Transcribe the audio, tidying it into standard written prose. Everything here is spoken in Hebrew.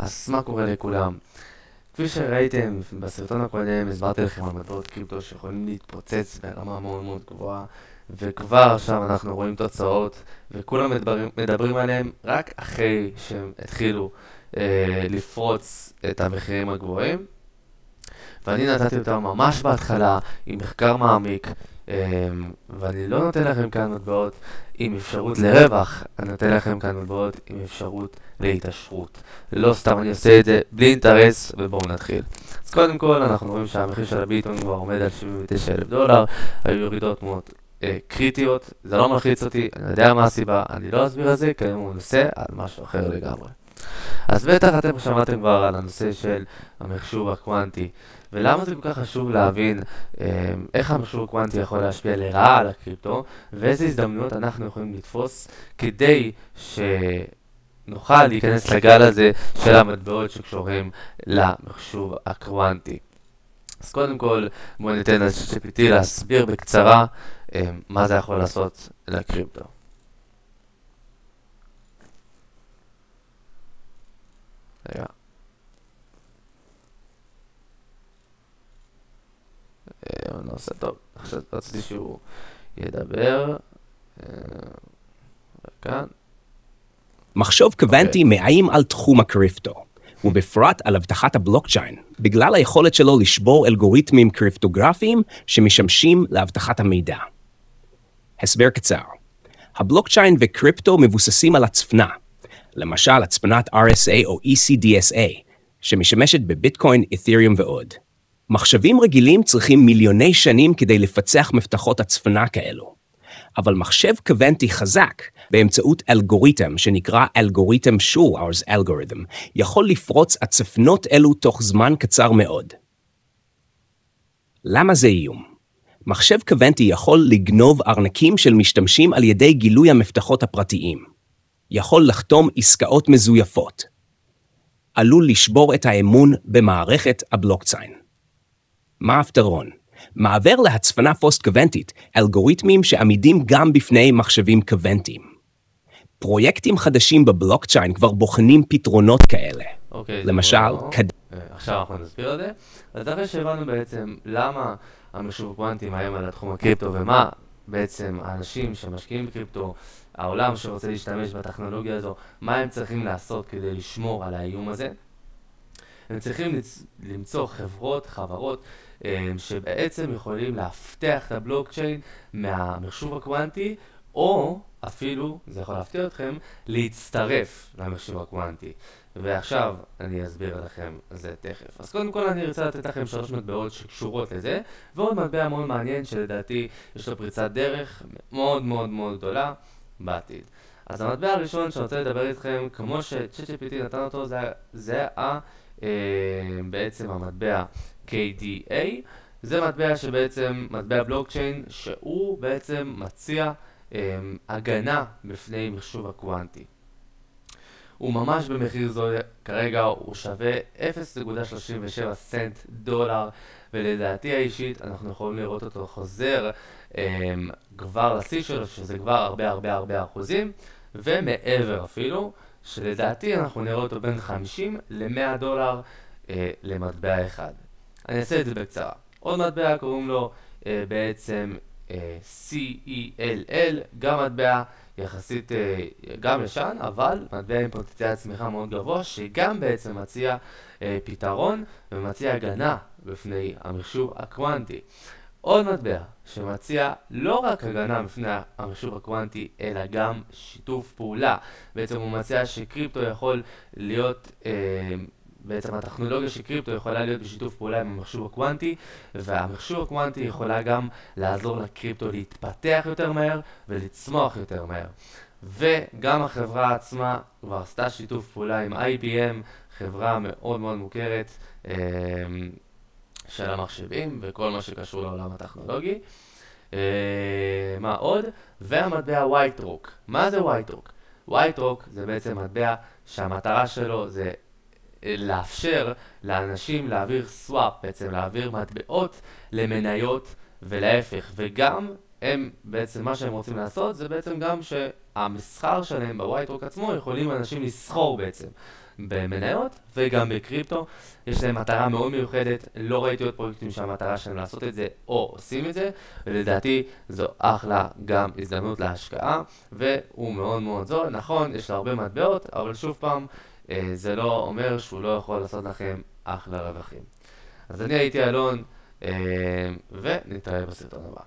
אז מה קורה לכולם? כפי שראיתם בסרטון הקודם, הסברתי לכם על מטבעות קריפטו שיכולים להתפוצץ ברמה מאוד מאוד גבוהה, וכבר עכשיו אנחנו רואים תוצאות, וכולם מדברים עליהם רק אחרי שהם התחילו לפרוץ את המחירים הגבוהים. ואני נתתי אותם ממש בהתחלה עם מחקר מעמיק, ואני לא נותן לכם כאן מטבעות עם אפשרות לרווח, אני נותן לכם כאן מטבעות עם אפשרות להתעשרות. לא סתם אני עושה את זה בלי אינטרס, ובואו נתחיל. אז קודם כל אנחנו רואים שהמחיר של הביטקוין כבר עומד על $79,000, היו ירידות מאוד קריטיות, זה לא מלחיץ אותי, אני יודע מה הסיבה, אני לא אסביר על זה, כי הוא נושא על משהו אחר לגמרי. אז בטח אתם שמעתם כבר על הנושא של המחשוב הקוונטי, ולמה זה כל כך חשוב להבין איך המחשוב הקוונטי יכול להשפיע לרעה על הקריפטו, ואיזה הזדמנויות אנחנו יכולים לתפוס כדי שנוכל להיכנס לגל הזה של המטבעות שקשורים למחשוב הקוונטי. אז קודם כל בואו ניתן ל-ChatGPT להסביר בקצרה מה זה יכול לעשות לקריפטו. רגע. נושא טוב, עכשיו רציתי שהוא ידבר. כאן. מחשוב קוונטי מאיים על תחום הקריפטו, ובפרט על הבטחת הבלוקצ'יין, בגלל היכולת שלו לשבור אלגוריתמים קריפטוגרפיים שמשמשים להבטחת המידע. הסבר קצר. הבלוקצ'יין וקריפטו מבוססים על הצפנה, למשל הצפנת RSA או ECDSA, שמשמשת בביטקוין, את'ריום ועוד. מחשבים רגילים צריכים מיליוני שנים כדי לפצח מפתחות הצפנה כאלו. אבל מחשב קוונטי חזק, באמצעות אלגוריתם שנקרא אלגוריתם שור-האורס אלגוריתם, יכול לפרוץ הצפנות אלו תוך זמן קצר מאוד. למה זה איום? מחשב קוונטי יכול לגנוב ארנקים של משתמשים על ידי גילוי המפתחות הפרטיים. יכול לחתום עסקאות מזויפות. עלול לשבור את האמון במערכת הבלוקצ'יין. מה הפתרון? מעבר להצפנה פוסט-קוונטית, אלגוריתמים שעמידים גם בפני מחשבים קוונטיים. פרויקטים חדשים בבלוקצ'יין כבר בוחנים פתרונות כאלה. למשל, עכשיו אנחנו נסביר על זה. אז אחרי שהבנו בעצם למה המחשוב הקוונטי מאיים על התחום הקריפטו, ומה בעצם האנשים שמשקיעים בקריפטו, העולם שרוצה להשתמש בטכנולוגיה הזו, מה הם צריכים לעשות כדי לשמור על האיום הזה. הם צריכים למצוא חברות שבעצם יכולים להפתח את הבלוקצ'יין מהמחשוב הקוונטי, או אפילו, זה יכול להפתיע אתכם, להצטרף למחשוב הקוונטי. ועכשיו אני אסביר לכם זה תכף. אז קודם כל אני רוצה לתת לכם 3 מטבעות שקשורות לזה, ועוד מטבע מאוד מעניין שלדעתי יש לו פריצת דרך מאוד מאוד מאוד גדולה בעתיד. אז המטבע הראשון שאני רוצה לדבר איתכם, כמו ש-ChatGPT נתן אותו, זה בעצם המטבע KDA. זה מטבע שבעצם, מטבע בלוקצ'יין, שהוא בעצם מציע הגנה בפני מחשוב הקוונטי. הוא ממש במחיר זול, כרגע הוא שווה 0.37 סנט דולר, ולדעתי האישית אנחנו יכולים לראות אותו חוזר כבר לשיא שלו, שזה כבר הרבה אחוזים, ומעבר אפילו, שלדעתי אנחנו נראה אותו בין 50 ל-100 דולר למטבע אחד. אני אעשה את זה בקצרה. עוד מטבע קוראים לו בעצם CELL, גם מטבע יחסית גם ישן, אבל מטבע עם פוטנציאל צמיחה מאוד גבוה, שגם בעצם מציע פתרון ומציע הגנה בפני המחשוב הקוונטי. עוד מטבע שמציע לא רק הגנה בפני המחשוב הקוונטי, אלא גם שיתוף פעולה. בעצם הוא מציע שקריפטו יכול להיות, בעצם הטכנולוגיה של קריפטו יכולה להיות בשיתוף פעולה עם המחשוב הקוונטי, והמחשוב הקוונטי יכולה גם לעזור לקריפטו להתפתח יותר מהר ולצמוח יותר מהר. וגם החברה עצמה כבר עשתה שיתוף פעולה עם IBM, חברה מאוד מאוד מוכרת של המחשבים וכל מה שקשור לעולם הטכנולוגי. מה עוד? והמטבע WhiteRock. מה זה WhiteRock? WhiteRock זה בעצם מטבע שהמטרה שלו זה לאפשר לאנשים להעביר סוואפ, בעצם להעביר מטבעות למניות ולהפך, וגם הם בעצם מה שהם רוצים לעשות זה בעצם גם שהמסחר שלהם בווייטרוק עצמו יכולים אנשים לסחור בעצם במניות וגם בקריפטו. יש להם מטרה מאוד מיוחדת, לא ראיתי עוד פרויקטים שהמטרה שלהם לעשות את זה או עושים את זה, ולדעתי זו אחלה גם הזדמנות להשקעה, והוא מאוד מאוד זול. נכון, יש לו הרבה מטבעות, אבל שוב פעם, זה לא אומר שהוא לא יכול לעשות לכם אחלה רווחים. אז אני הייתי אלון, ונתראה בסרטון הבא.